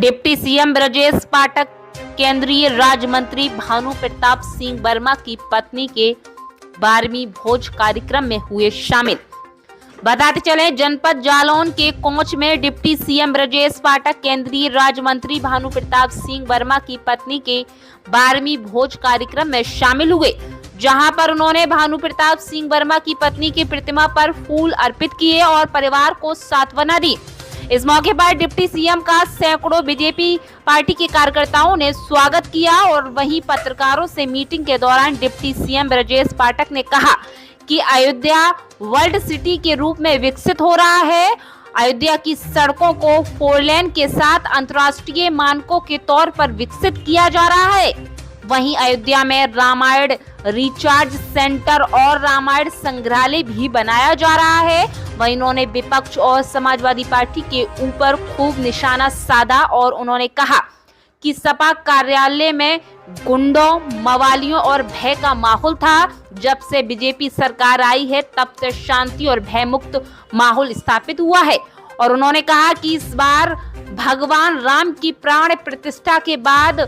Deputy CM Brajesh Pathak केंद्रीय राज्य मंत्री भानु प्रताप सिंह वर्मा की पत्नी के 12वीं भोज कार्यक्रम में हुए शामिल। बताते चले, जनपद जालौन के कोंच में डिप्टी सीएम ब्रजेश पाठक केंद्रीय राज्य मंत्री भानु प्रताप सिंह वर्मा की पत्नी के 12वीं भोज कार्यक्रम में शामिल हुए, जहां पर उन्होंने भानु प्रताप सिंह वर्मा की पत्नी की प्रतिमा पर फूल अर्पित किए और परिवार को सांत्वना दी। इस मौके पर डिप्टी सीएम का सैकड़ों बीजेपी पार्टी के कार्यकर्ताओं ने स्वागत किया और वहीं पत्रकारों से मीटिंग के दौरान डिप्टी सीएम ब्रजेश पाठक ने कहा कि अयोध्या वर्ल्ड सिटी के रूप में विकसित हो रहा है। अयोध्या की सड़कों को 4 लेन के साथ अंतर्राष्ट्रीय मानकों के तौर पर विकसित किया जा रहा है। वहीं अयोध्या में रामायण रिचार्ज सेंटर और रामायण संग्रहालय भी बनाया जा रहा है। वहीं उन्होंने विपक्ष और समाजवादी पार्टी के ऊपर खूब निशाना साधा और उन्होंने कहा कि सपा कार्यालय में गुंडों, मवालियों और भय का माहौल था। जब से बीजेपी सरकार आई है तब से शांति और भय मुक्त माहौल स्थापित हुआ है और उन्होंने कहा कि इस बार भगवान राम की प्राण प्रतिष्ठा के बाद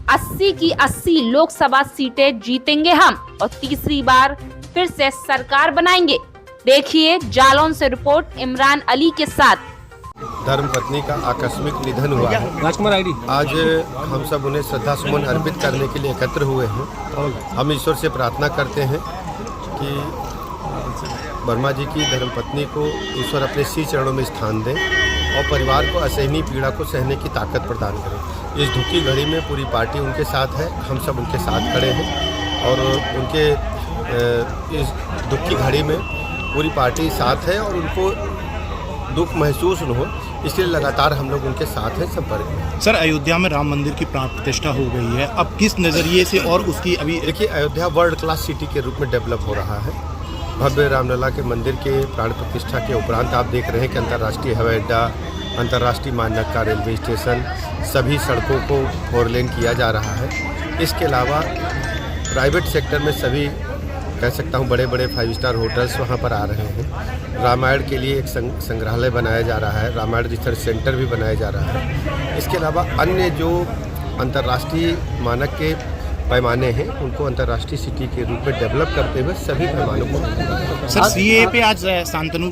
80 की 80 लोकसभा सीटें जीतेंगे हम और तीसरी बार फिर से सरकार बनाएंगे। देखिए जालौन से रिपोर्ट इमरान अली के साथ। धर्मपत्नी का आकस्मिक निधन हुआ है। आज हम सब उन्हें श्रद्धा सुमन अर्पित करने के लिए एकत्र हुए हैं। हम ईश्वर से प्रार्थना करते हैं कि वर्मा जी की धर्मपत्नी को ईश्वर अपने सी चरणों में स्थान दें और परिवार को असहनीय पीड़ा को सहने की ताकत प्रदान करें। इस दुखी घड़ी में पूरी पार्टी उनके साथ है, हम सब उनके साथ खड़े हैं और उनके इस दुखी घड़ी में पूरी पार्टी साथ है और उनको दुख महसूस न हो, इसलिए लगातार हम लोग उनके साथ हैं, संपर्क में। सर, अयोध्या में राम मंदिर की प्राण प्रतिष्ठा हो गई है, अब किस नज़रिए से और उसकी अभी देखिए, अयोध्या वर्ल्ड क्लास सिटी के रूप में डेवलप हो रहा है। भव्य रामलला के मंदिर के प्राण प्रतिष्ठा के उपरांत आप देख रहे हैं कि अंतर्राष्ट्रीय हवाई अड्डा, अंतर्राष्ट्रीय मानक का रेलवे स्टेशन, सभी सड़कों को 4 लेन किया जा रहा है। इसके अलावा प्राइवेट सेक्टर में सभी कह सकता हूँ बड़े बड़े 5 स्टार होटल्स वहाँ पर आ रहे हैं। रामायण के लिए एक संग्रहालय बनाया जा रहा है, रामायण रिसर्च सेंटर भी बनाया जा रहा है। इसके अलावा अन्य जो अंतर्राष्ट्रीय मानक के पैमाने हैं उनको अंतर्राष्ट्रीय सिटी के रूप में डेवलप करते हुए सभी पैमानों को। सर, सीए पे आज शांतनु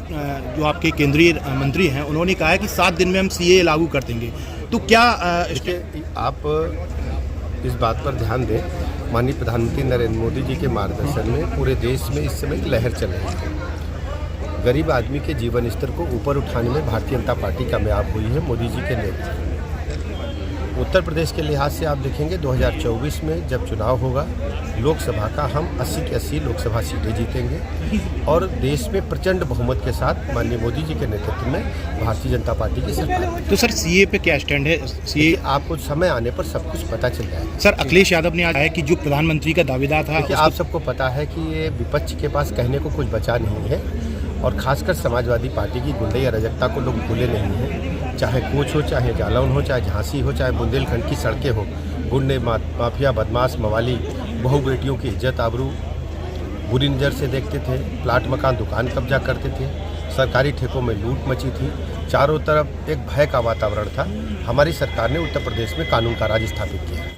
जो आपके केंद्रीय मंत्री हैं उन्होंने कहा है कि 7 दिन में हम सीए लागू कर देंगे, तो क्या आप इस बात पर ध्यान दें, माननीय प्रधानमंत्री नरेंद्र मोदी जी के मार्गदर्शन में पूरे देश में इस समय लहर चल रही है। गरीब आदमी के जीवन स्तर को ऊपर उठाने में भारतीय जनता पार्टी कामयाब हुई है मोदी जी के नेतृत्व में। उत्तर प्रदेश के लिहाज से आप देखेंगे 2024 में जब चुनाव होगा, लोकसभा का हम 80 की 80 लोकसभा सीटें जीतेंगे और देश में प्रचंड बहुमत के साथ माननीय मोदी जी के नेतृत्व में भारतीय जनता पार्टी की सरकार। तो सर, सीए पे क्या स्टैंड है? सीए आपको समय आने पर सब कुछ पता चल जाएगा। सर, अखिलेश यादव ने आज है कि जो प्रधानमंत्री का दावेदार था, कि आप सबको पता है कि ये विपक्ष के पास कहने को कुछ बचा नहीं है और खासकर समाजवादी पार्टी की गुंडई अराजकता को लोग भूले नहीं हैं। चाहे कोच हो, चाहे जालौन हो, चाहे झांसी हो, चाहे बुंदेलखंड की सड़कें हो, गुंडे माफिया, बदमाश, मवाली बहु बेटियों की इज्जत आबरू बुरी नज़र से देखते थे, प्लाट मकान दुकान कब्जा करते थे, सरकारी ठेकों में लूट मची थी, चारों तरफ एक भय का वातावरण था। हमारी सरकार ने उत्तर प्रदेश में कानून का राज स्थापित किया।